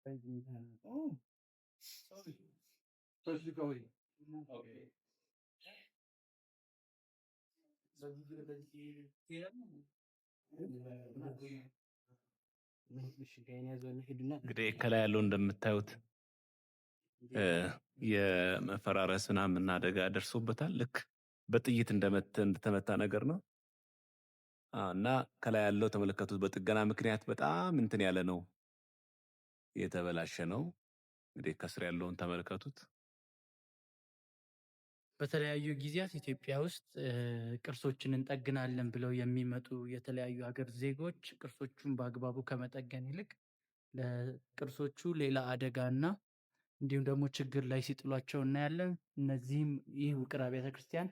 Oh, sorry. Specifically. Okay. እንግዲህ ከላይ ያለው እንደምታዩት የመፈራረስ ምናምን አደጋ ደርሶበታል። ልክ በጥይት እንደተመታ ነገር ነው። እና ከላይ ያለው ተመለከቱት። በጥገና ምክንያት በጣም እንትን ያለ ነው፣ የተበላሸ ነው። እንግዲህ ከስር ያለውን ተመልከቱት። በተለያዩ ጊዜያት ኢትዮጵያ ውስጥ ቅርሶችን እንጠግናለን ብለው የሚመጡ የተለያዩ ሀገር ዜጎች ቅርሶቹን በአግባቡ ከመጠገን ይልቅ ለቅርሶቹ ሌላ አደጋና እንዲሁም ደግሞ ችግር ላይ ሲጥሏቸው እናያለን። እነዚህም ይህ ውቅር አብያተ ክርስቲያን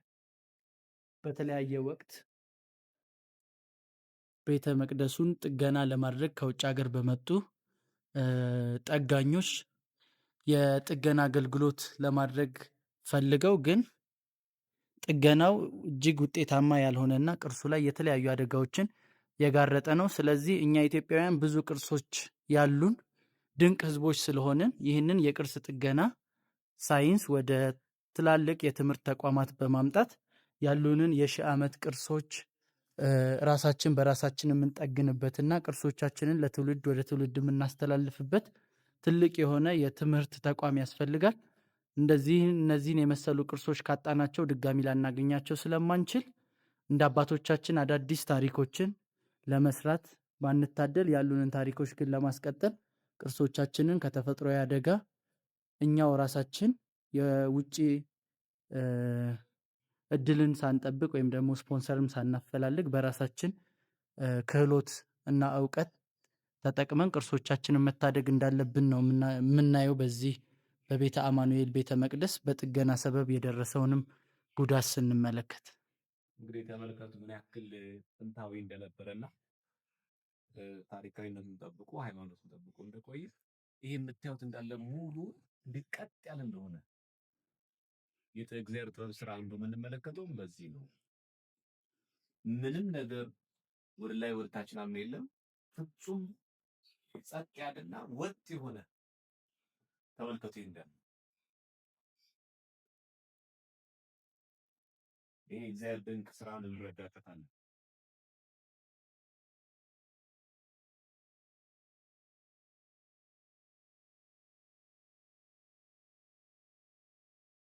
በተለያየ ወቅት ቤተ መቅደሱን ጥገና ለማድረግ ከውጭ ሀገር በመጡ ጠጋኞች የጥገና አገልግሎት ለማድረግ ፈልገው ግን ጥገናው እጅግ ውጤታማ ያልሆነና ቅርሱ ላይ የተለያዩ አደጋዎችን የጋረጠ ነው። ስለዚህ እኛ ኢትዮጵያውያን ብዙ ቅርሶች ያሉን ድንቅ ህዝቦች ስለሆንን ይህንን የቅርስ ጥገና ሳይንስ ወደ ትላልቅ የትምህርት ተቋማት በማምጣት ያሉንን የሺህ ዓመት ቅርሶች ራሳችን በራሳችን የምንጠግንበትና ቅርሶቻችንን ለትውልድ ወደ ትውልድ የምናስተላልፍበት ትልቅ የሆነ የትምህርት ተቋም ያስፈልጋል። እነዚህን የመሰሉ ቅርሶች ካጣናቸው ድጋሚ ላናገኛቸው ስለማንችል እንደ አባቶቻችን አዳዲስ ታሪኮችን ለመስራት ባንታደል ያሉንን ታሪኮች ግን ለማስቀጠል ቅርሶቻችንን ከተፈጥሯዊ አደጋ እኛው ራሳችን የውጭ እድልን ሳንጠብቅ ወይም ደግሞ ስፖንሰርም ሳናፈላልግ በራሳችን ክህሎት እና እውቀት ተጠቅመን ቅርሶቻችንን መታደግ እንዳለብን ነው የምናየው። በዚህ በቤተ አማኑኤል ቤተ መቅደስ በጥገና ሰበብ የደረሰውንም ጉዳት ስንመለከት እንግዲህ ተመልከቱ ምን ያክል ጥንታዊ እንደነበረና ታሪካዊነቱን ጠብቆ ሃይማኖቱን ጠብቆ እንደቆየ። ይሄ የምታዩት እንዳለ ሙሉ እንዲቀጥ ያለ እንደሆነ የእግዚአብሔር ጥበብ ስራ እንደምንመለከተው በዚህ ነው። ምንም ነገር ወደ ላይ ወደ ታች ምናምን የለም። ፍጹም ጸጥ ያለና ወጥ የሆነ ተመልከቱ። ይሄ እግዚአብሔር ድንቅ ስራውን እንረዳበታለን።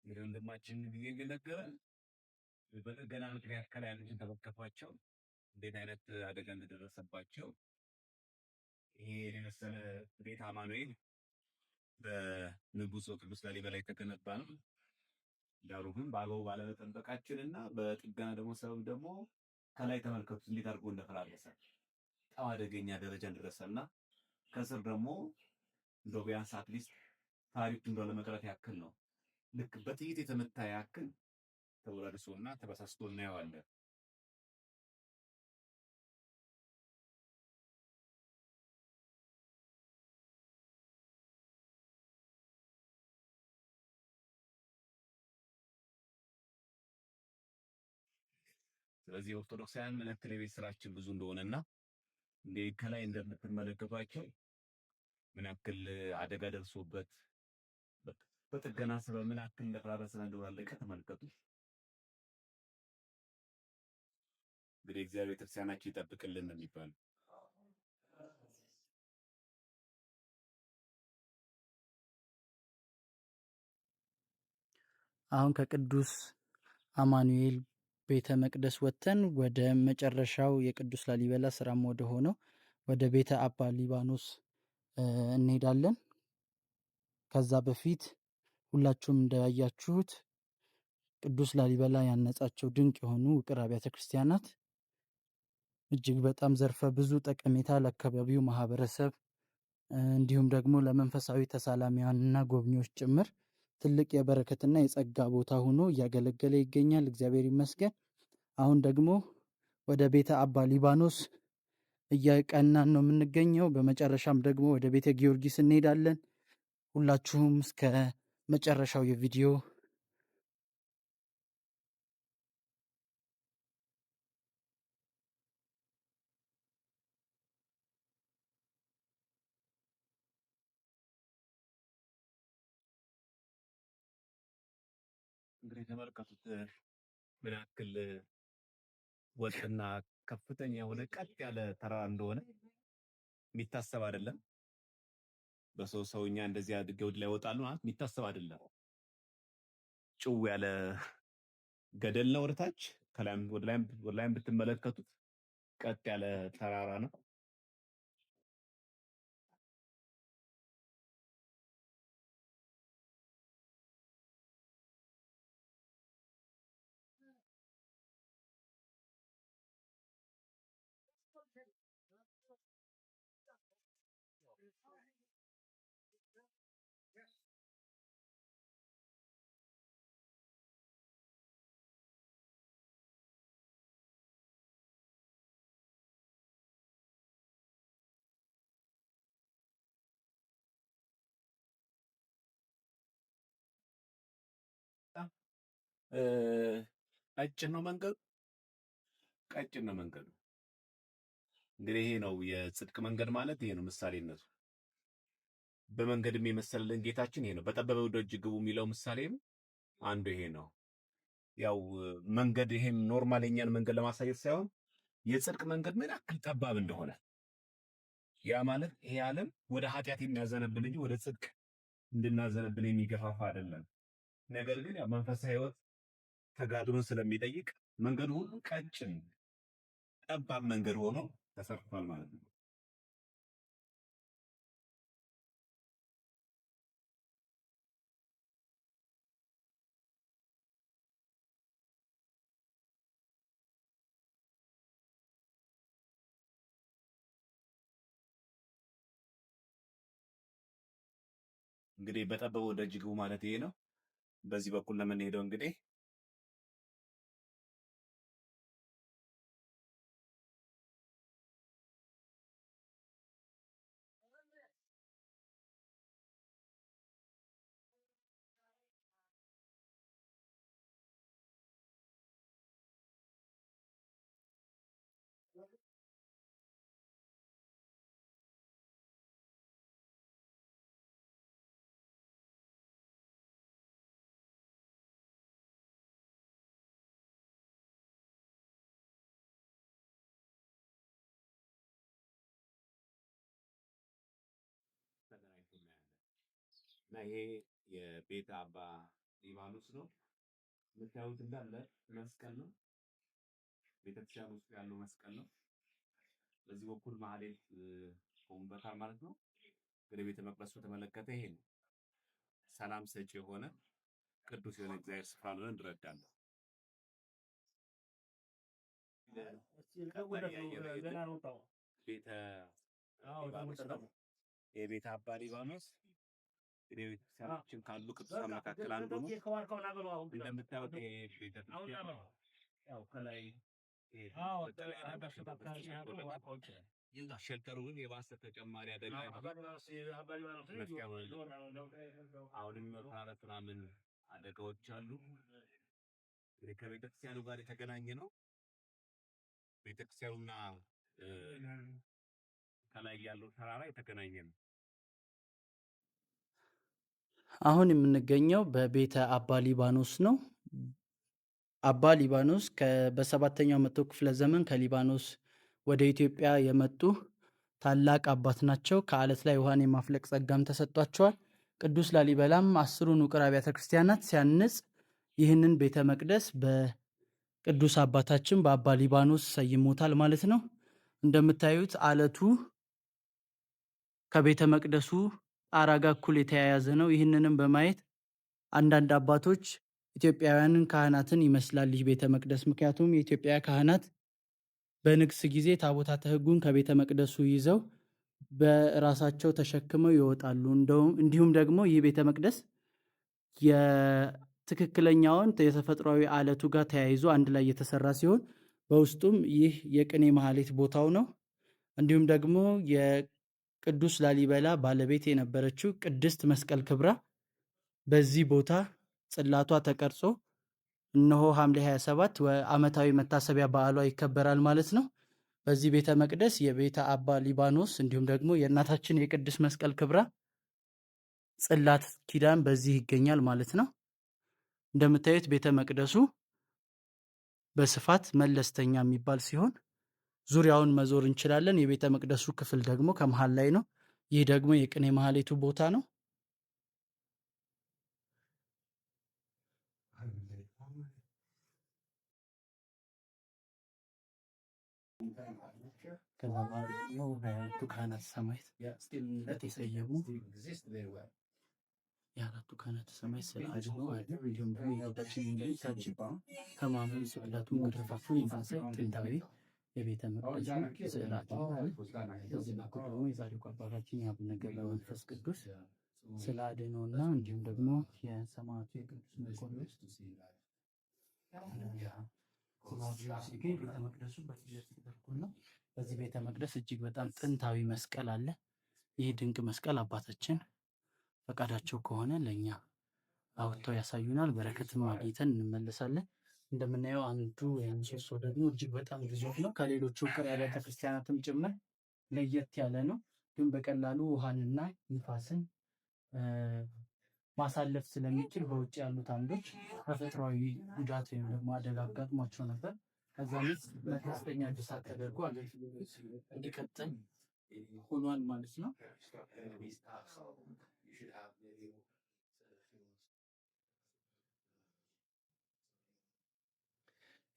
ወንድማችን ጊዜ እንደነገረን በጥገና ምክንያት ከላይ ያሉትን ተመልከቷቸው፣ እንዴት አይነት አደጋ እንደደረሰባቸው። ይሄ የመሰለ ቤተ አማኑኤል በንጉሥ ቅዱስ ላሊበላ የተገነባ ነው። ዳሩ ግን በአግባቡ ባለመጠበቃችንና በጥገና ደግሞ ሰበብ ደግሞ ከላይ ተመልከቱት እንዴት አድርጎ እንደፈራረሰ በጣም አደገኛ ደረጃ እንደደረሰና ከስር ደግሞ እንደው ቢያንስ አትሊስት ታሪክ እንደው ለመቅረት ያክል ነው። ልክ በጥይት የተመታ ያክል ተወራርሶና ተበሳስቶ እናየዋለን። ስለዚህ ኦርቶዶክሳውያን ምን ያክል የቤት ስራችን ብዙ እንደሆነና እንደ ከላይ እንደምትመለከቷቸው ምን ያክል አደጋ ደርሶበት በጥገና ሰበብ ምን ያክል እንደፈራረሰ እንደወላለቀ ተመልከቱ። እንግዲህ እግዚአብሔር ቤተክርስቲያናችን ይጠብቅልን ነው የሚባለው። አሁን ከቅዱስ አማኑኤል ቤተ መቅደስ ወጥተን ወደ መጨረሻው የቅዱስ ላሊበላ ስራም ወደ ሆነው ወደ ቤተ አባ ሊባኖስ እንሄዳለን። ከዛ በፊት ሁላችሁም እንዳያችሁት ቅዱስ ላሊበላ ያነጻቸው ድንቅ የሆኑ ውቅር አብያተ ክርስቲያናት እጅግ በጣም ዘርፈ ብዙ ጠቀሜታ ለአካባቢው ማህበረሰብ እንዲሁም ደግሞ ለመንፈሳዊ ተሳላሚያንና ጎብኚዎች ጭምር ትልቅ የበረከትና የጸጋ ቦታ ሆኖ እያገለገለ ይገኛል። እግዚአብሔር ይመስገን። አሁን ደግሞ ወደ ቤተ አባ ሊባኖስ እያቀናን ነው የምንገኘው። በመጨረሻም ደግሞ ወደ ቤተ ጊዮርጊስ እንሄዳለን። ሁላችሁም እስከ መጨረሻው የቪዲዮ እንግዲህ ተመልከቱት ምን ያክል ወጥና ከፍተኛ የሆነ ቀጥ ያለ ተራራ እንደሆነ የሚታሰብ አይደለም። በሰው ሰውኛ እንደዚህ አድርገው ወደ ላይ ወጣሉ ማለት የሚታሰብ አይደለም። ጭው ያለ ገደል ነው ወደታች፣ ከላይም ወደ ላይም ብትመለከቱት ቀጥ ያለ ተራራ ነው። ቀጭን ነው መንገዱ፣ ቀጭን ነው መንገዱ። እንግዲህ ይሄ ነው የጽድቅ መንገድ ማለት ይሄ ነው ምሳሌነቱ። በመንገድም የመሰለልን ጌታችን ይሄ ነው። በጠበበው ደጅ ግቡ የሚለው ምሳሌም አንዱ ይሄ ነው። ያው መንገድ ይሄም ኖርማል የኛን መንገድ ለማሳየት ሳይሆን የጽድቅ መንገድ ምን ያክል ጠባብ እንደሆነ ያ ማለት ይሄ ዓለም ወደ ኃጢአት የሚያዘነብል እንጂ ወደ ጽድቅ እንድናዘነብል የሚገፋፋ አይደለም። ነገር ግን ያው መንፈሳዊ ሕይወት ተጋድሎን ስለሚጠይቅ መንገዱ ሁሉ ቀጭን ጠባብ መንገድ ሆኖ ተሰርቷል ማለት ነው። እንግዲህ በጠበበው ደጅ ግቡ ማለት ይሄ ነው። በዚህ በኩል ለምንሄደው እንግዲህ እና ይሄ የቤተ አባ ሊባኖስ ነው። የምታዩት እንዳለ መስቀል ነው። ቤተክርስቲያን ውስጥ ያለው መስቀል ነው። በዚህ በኩል ማህሌት ቆሙበታል ማለት ነው። እንግዲህ ቤተ መቅደሱ ተመለከተ ይሄ ነው። ሰላም ሰጪ የሆነ ቅዱስ የሆነ እግዚአብሔር ስፍራ ነው እንረዳለን። የቤተ አባ ሊባኖስ ቤተክርስቲያናችን ካሉ ቅዱሳን መካከል አንዱ ነው። እንደምታዩት ቤተክርስቲያን ያው ከላይ ሸልተሩን የባሰ ተጨማሪ አደጋ አሁንም መፈራረስ ምናምን አደጋዎች አሉ። ከቤተክርስቲያኑ ጋር የተገናኘ ነው። ቤተክርስቲያኑና ከላይ ያለው ተራራ የተገናኘ ነው። አሁን የምንገኘው በቤተ አባ ሊባኖስ ነው። አባ ሊባኖስ በሰባተኛው መቶ ክፍለ ዘመን ከሊባኖስ ወደ ኢትዮጵያ የመጡ ታላቅ አባት ናቸው። ከአለት ላይ ውሃን የማፍለቅ ጸጋም ተሰጥቷቸዋል። ቅዱስ ላሊበላም 10ን ውቅር አብያተ ክርስቲያናት ሲያንጽ ይህንን ቤተ መቅደስ በቅዱስ አባታችን በአባ ሊባኖስ ሰይሞታል ማለት ነው። እንደምታዩት አለቱ ከቤተ መቅደሱ ጣራ ጋር እኩል የተያያዘ ነው። ይህንንም በማየት አንዳንድ አባቶች ኢትዮጵያውያንን ካህናትን ይመስላል ይህ ቤተ መቅደስ። ምክንያቱም የኢትዮጵያ ካህናት በንግስ ጊዜ ታቦታተ ሕጉን ከቤተ መቅደሱ ይዘው በራሳቸው ተሸክመው ይወጣሉ። እንዲሁም ደግሞ ይህ ቤተ መቅደስ የትክክለኛውን የተፈጥሯዊ አለቱ ጋር ተያይዞ አንድ ላይ የተሰራ ሲሆን በውስጡም ይህ የቅኔ ማህሌት ቦታው ነው። እንዲሁም ደግሞ የቅዱስ ላሊበላ ባለቤት የነበረችው ቅድስት መስቀል ክብራ በዚህ ቦታ ጽላቷ ተቀርጾ እነሆ ሐምሌ 27 ዓመታዊ መታሰቢያ በዓሏ ይከበራል ማለት ነው። በዚህ ቤተ መቅደስ የቤተ አባ ሊባኖስ እንዲሁም ደግሞ የእናታችን የቅድስት መስቀል ክብራ ጽላት ኪዳን በዚህ ይገኛል ማለት ነው። እንደምታዩት ቤተ መቅደሱ በስፋት መለስተኛ የሚባል ሲሆን ዙሪያውን መዞር እንችላለን። የቤተ መቅደሱ ክፍል ደግሞ ከመሃል ላይ ነው። ይህ ደግሞ የቅኔ ማህሌቱ ቦታ ነው። ከዛ በኋላ ደግሞ በአራቱ ካህናተ ሰማያት የተሰየሙ የአራቱ ካህናተ ሰማያት ስዕል አድኖ አለ። እንዲሁም ደግሞ የጌታችን የመድኃኒታችን ሕማሙን፣ ስቅለቱን፣ ግርፋቱን የሚያሳይ ጥንታዊ የቤተ መቅደስ ስዕላት ነው። በዚህ በኩል ደግሞ የጻድቁ አባታችን የአቡነ ገብረ መንፈስ ቅዱስ ስለ አድኖ እና እንዲሁም ደግሞ የሰማዕቱ የቅዱስ መርቆሬዎስ ሲገኝ ቤተ መቅደሱ በፊት በኩል ነው። በዚህ ቤተ መቅደስ እጅግ በጣም ጥንታዊ መስቀል አለ። ይህ ድንቅ መስቀል አባታችን ፈቃዳቸው ከሆነ ለእኛ አውጥተው ያሳዩናል። በረከትም አግኝተን እንመለሳለን። እንደምናየው አንዱ ምሰሶ ደግሞ እጅግ በጣም ግዙፍ ነው። ከሌሎቹ ውቅር አብያተ ክርስቲያናትም ጭምር ለየት ያለ ነው። ግን በቀላሉ ውሃንና ንፋስን ማሳለፍ ስለሚችል በውጭ ያሉት አምዶች ተፈጥሯዊ ጉዳት ወይም ደግሞ አደጋ አጋጥሟቸው ነበር። ከዛ ውስጥ መለስተኛ እድሳት ተደርጎ አገልግሎት እንዲቀጥል ሆኗል ማለት ነው።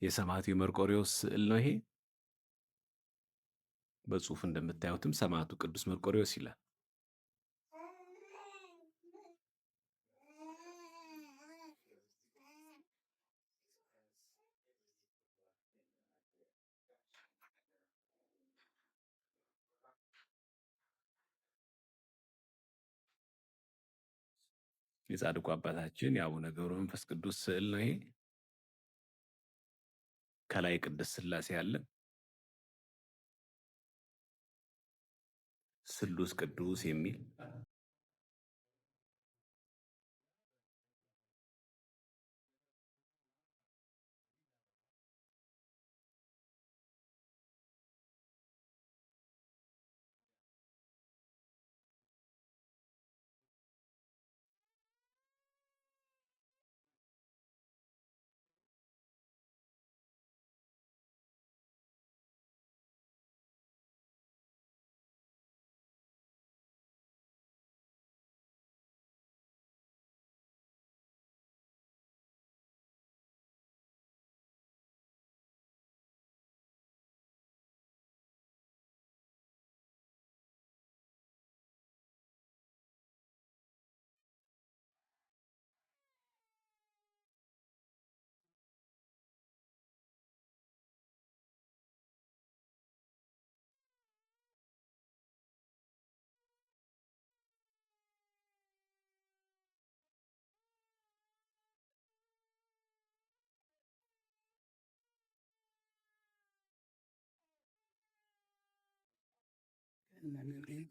የሰማዕቱ መርቆሬዎስ ስዕል ነው ይሄ። በጽሁፍ እንደምታዩትም ሰማዕቱ ቅዱስ መርቆሬዎስ ይላል። የጻድቁ አባታችን የአቡነ ገብረ መንፈስ ቅዱስ ስዕል ነው ይሄ። ከላይ ቅድስት ሥላሴ አለ። ስሉስ ቅዱስ የሚል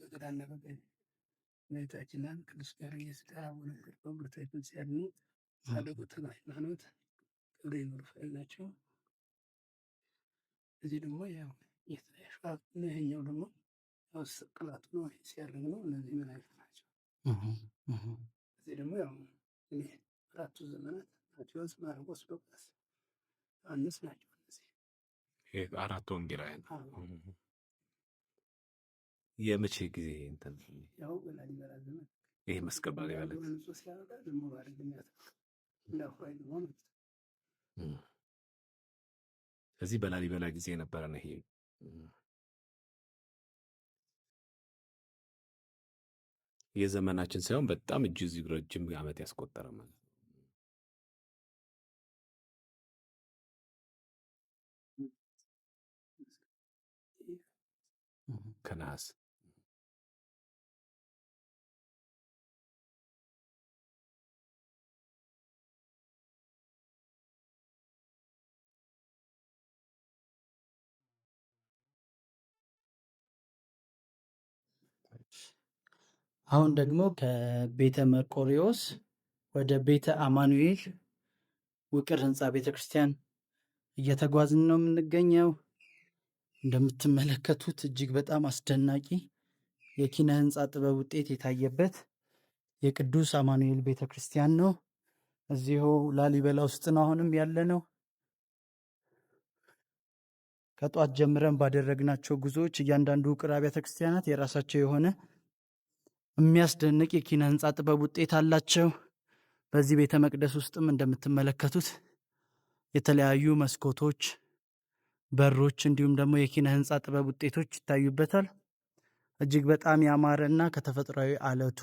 በገዳና በቀኝ እመቤታችንን ቅዱስ ጊዮርጊስ አቡነ ገብረ ሲያድኑ ጻድቁ ተክለ ሃይማኖት ገብረ ሩፋኤል ናቸው። እዚህ ደግሞ ያው ይሄኛው ደግሞ ያው ስቅላቱ ነው ሲያደርግ ነው። እነዚህ መላእክት ናቸው። እዚህ ደግሞ ያው አራቱ ዘመናት ማቴዎስ፣ ማርቆስ፣ ሉቃስ፣ ዮሐንስ ናቸው። እነዚህ አራቱ ወንጌላውያን የመቼ ጊዜ እንትን ያው በላሊበላ ዘመን ይሄ መስቀል ባሊበላ ሲያወጣ ደግሞ ባረግኛት እንዳፍራይ ነው ማለት ነው። እዚህ በላሊበላ ጊዜ ነበረ ነው። ይሄ የዘመናችን ሳይሆን በጣም እጅግ ረጅም ዓመት ያስቆጠረ ማለት ነው። ከነሐስ አሁን ደግሞ ከቤተ መርቆሬዎስ ወደ ቤተ አማኑኤል ውቅር ህንፃ ቤተክርስቲያን እየተጓዝን ነው የምንገኘው። እንደምትመለከቱት እጅግ በጣም አስደናቂ የኪነ ህንፃ ጥበብ ውጤት የታየበት የቅዱስ አማኑኤል ቤተክርስቲያን ነው። እዚሁ ላሊበላ ውስጥ ነው አሁንም ያለነው። ከጧት ጀምረን ባደረግናቸው ጉዞዎች እያንዳንዱ ውቅር አብያተ ክርስቲያናት የራሳቸው የሆነ የሚያስደንቅ የኪነ ህንፃ ጥበብ ውጤት አላቸው። በዚህ ቤተ መቅደስ ውስጥም እንደምትመለከቱት የተለያዩ መስኮቶች፣ በሮች እንዲሁም ደግሞ የኪነ ህንፃ ጥበብ ውጤቶች ይታዩበታል። እጅግ በጣም ያማረና ከተፈጥሯዊ አለቱ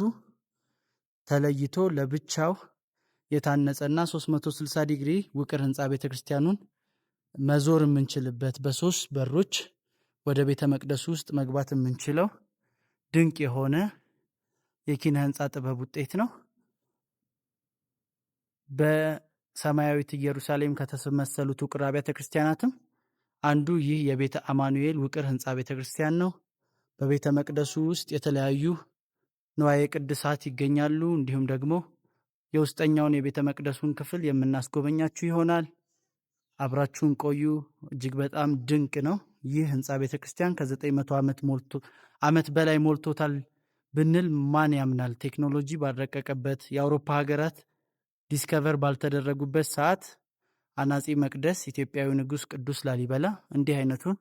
ተለይቶ ለብቻው የታነጸና 360 ዲግሪ ውቅር ህንፃ ቤተክርስቲያኑን መዞር የምንችልበት በሶስት በሮች ወደ ቤተ መቅደሱ ውስጥ መግባት የምንችለው ድንቅ የሆነ የኪነ ህንፃ ጥበብ ውጤት ነው። በሰማያዊት ኢየሩሳሌም ከተመሰሉት ውቅር አብያተ ክርስቲያናትም አንዱ ይህ የቤተ አማኑኤል ውቅር ህንፃ ቤተክርስቲያን ነው። በቤተ መቅደሱ ውስጥ የተለያዩ ንዋየ ቅድሳት ይገኛሉ። እንዲሁም ደግሞ የውስጠኛውን የቤተ መቅደሱን ክፍል የምናስጎበኛችሁ ይሆናል። አብራችሁን ቆዩ። እጅግ በጣም ድንቅ ነው። ይህ ህንፃ ቤተክርስቲያን ከ900 ዓመት በላይ ሞልቶታል ብንል ማን ያምናል? ቴክኖሎጂ ባልረቀቀበት፣ የአውሮፓ ሀገራት ዲስከቨር ባልተደረጉበት ሰዓት አናጺ መቅደስ ኢትዮጵያዊ ንጉሥ ቅዱስ ላሊበላ እንዲህ አይነቱን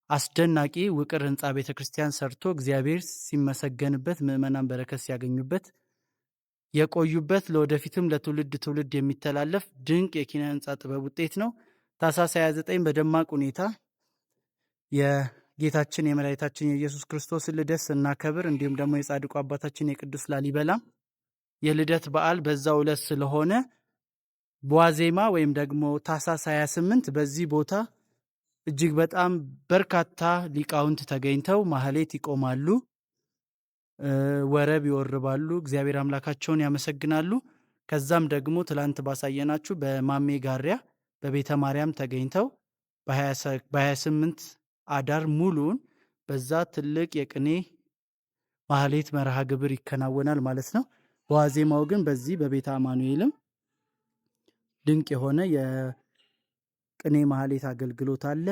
አስደናቂ ውቅር ህንፃ ቤተክርስቲያን ሰርቶ እግዚአብሔር ሲመሰገንበት፣ ምዕመናን በረከት ሲያገኙበት የቆዩበት ለወደፊትም ለትውልድ ትውልድ የሚተላለፍ ድንቅ የኪነ ህንፃ ጥበብ ውጤት ነው። ታኅሳስ 29 በደማቅ ሁኔታ የጌታችን የመድኃኒታችን የኢየሱስ ክርስቶስን ልደት ስናከብር እንዲሁም ደግሞ የጻድቁ አባታችን የቅዱስ ላሊበላ የልደት በዓል በዛው ዕለት ስለሆነ በዋዜማ ወይም ደግሞ ታኅሳስ 28 በዚህ ቦታ እጅግ በጣም በርካታ ሊቃውንት ተገኝተው ማህሌት ይቆማሉ፣ ወረብ ይወርባሉ፣ እግዚአብሔር አምላካቸውን ያመሰግናሉ። ከዛም ደግሞ ትላንት ባሳየናችሁ በማሜ ጋሪያ በቤተ ማርያም ተገኝተው በ28 አዳር ሙሉውን በዛ ትልቅ የቅኔ ማህሌት መርሃ ግብር ይከናወናል ማለት ነው። በዋዜማው ግን በዚህ በቤተ አማኑኤልም ድንቅ የሆነ የቅኔ ማህሌት አገልግሎት አለ።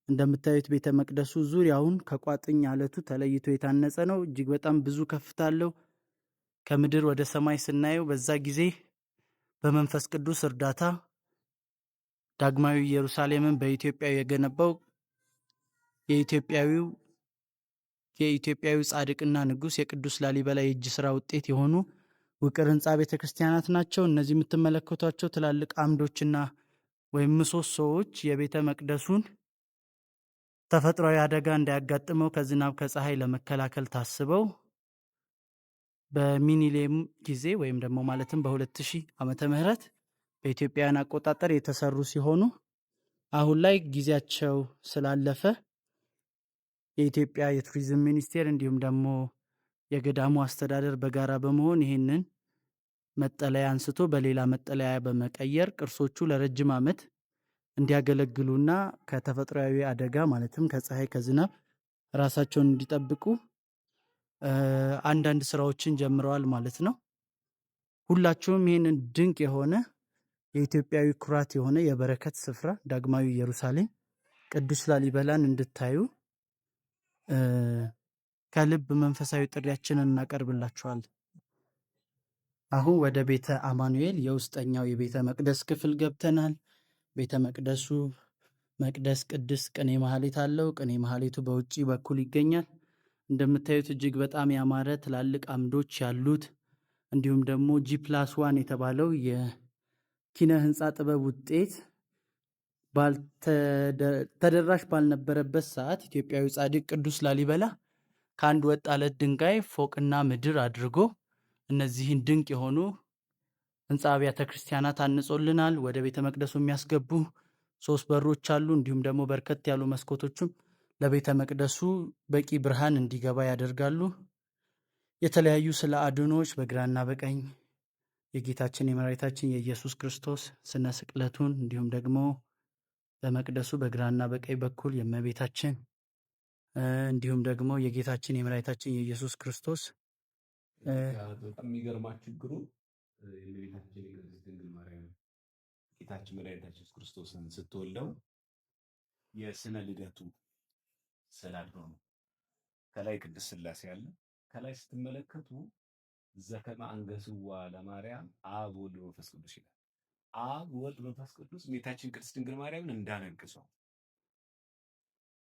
እንደምታዩት ቤተ መቅደሱ ዙሪያውን ከቋጥኝ አለቱ ተለይቶ የታነጸ ነው። እጅግ በጣም ብዙ ከፍታ አለው። ከምድር ወደ ሰማይ ስናየው በዛ ጊዜ በመንፈስ ቅዱስ እርዳታ ዳግማዊ ኢየሩሳሌምን በኢትዮጵያ የገነባው የኢትዮጵያዊው ጻድቅና ንጉሥ የቅዱስ ላሊበላ የእጅ ስራ ውጤት የሆኑ ውቅር ህንፃ ቤተክርስቲያናት ናቸው። እነዚህ የምትመለከቷቸው ትላልቅ አምዶችና ወይም ምሰሶዎች የቤተ መቅደሱን ተፈጥሯዊ አደጋ እንዳያጋጥመው ከዝናብ ከፀሐይ ለመከላከል ታስበው በሚኒሌም ጊዜ ወይም ደግሞ ማለትም በ2000 ዓመተ ምህረት በኢትዮጵያውያን አቆጣጠር የተሰሩ ሲሆኑ አሁን ላይ ጊዜያቸው ስላለፈ የኢትዮጵያ የቱሪዝም ሚኒስቴር እንዲሁም ደግሞ የገዳሙ አስተዳደር በጋራ በመሆን ይህንን መጠለያ አንስቶ በሌላ መጠለያ በመቀየር ቅርሶቹ ለረጅም ዓመት እንዲያገለግሉና ከተፈጥሯዊ አደጋ ማለትም ከፀሐይ ከዝናብ ራሳቸውን እንዲጠብቁ አንዳንድ ስራዎችን ጀምረዋል ማለት ነው። ሁላችሁም ይህንን ድንቅ የሆነ የኢትዮጵያዊ ኩራት የሆነ የበረከት ስፍራ ዳግማዊ ኢየሩሳሌም ቅዱስ ላሊበላን እንድታዩ ከልብ መንፈሳዊ ጥሪያችንን እናቀርብላችኋለን። አሁን ወደ ቤተ አማኑኤል የውስጠኛው የቤተ መቅደስ ክፍል ገብተናል። ቤተ መቅደሱ መቅደስ ቅድስት ቅኔ ማህሌት አለው። ቅኔ ማህሌቱ በውጭ በኩል ይገኛል። እንደምታዩት እጅግ በጣም ያማረ ትላልቅ አምዶች ያሉት እንዲሁም ደግሞ G+1 የተባለው የኪነ ህንፃ ጥበብ ውጤት ተደራሽ ባልነበረበት ሰዓት ኢትዮጵያዊ ጻድቅ ቅዱስ ላሊበላ ከአንድ ወጥ አለት ድንጋይ ፎቅና ምድር አድርጎ እነዚህን ድንቅ የሆኑ ህንፃ አብያተ ክርስቲያናት አንጾልናል። ወደ ቤተ መቅደሱ የሚያስገቡ 3 በሮች አሉ። እንዲሁም ደግሞ በርከት ያሉ መስኮቶችም ለቤተ መቅደሱ በቂ ብርሃን እንዲገባ ያደርጋሉ። የተለያዩ ስለ አድኖች በግራና በቀኝ የጌታችን የመድኃኒታችን የኢየሱስ ክርስቶስ ስነ ስቅለቱን እንዲሁም ደግሞ በመቅደሱ በግራና በቀኝ በኩል የእመቤታችን እንዲሁም ደግሞ የጌታችን የመድኃኒታችን የኢየሱስ ክርስቶስ በጣም የሚገርማችሁ ችግሩ የእመቤታችን የቅድስት ድንግል ማርያም ጌታችን መድኃኒታችን ኢየሱስ ክርስቶስን ስትወልደው የስነ ልደቱ ስላልሆነ ነው። ከላይ ቅድስት ሥላሴ አለ። ከላይ ስትመለከቱ ዘከመ አንገሥዋ ለማርያም አብ ወልድ መንፈስ ቅዱስ ይላል። አብ ወልድ መንፈስ ቅዱስ እመቤታችን ቅድስት ድንግል ማርያምን እንዳነግሷል።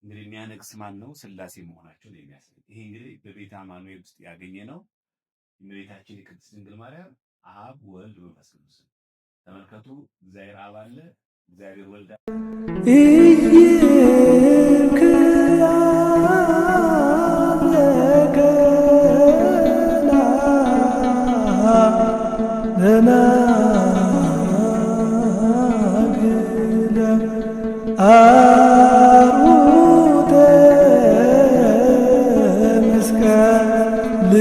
እንግዲህ የሚያነግስ ማን ነው? ሥላሴ መሆናቸውን የሚያሳይ ይሄ እንግዲህ በቤተ አማኑኤል ውስጥ ያገኘ ነው። እመቤታችን የቅድስት ድንግል ማርያም አብ ወልድ መንፈስ ቅዱስ ተመልከቱ። እግዚአብሔር አብ አለ፣ እግዚአብሔር ወልድ አሩተ መስቀል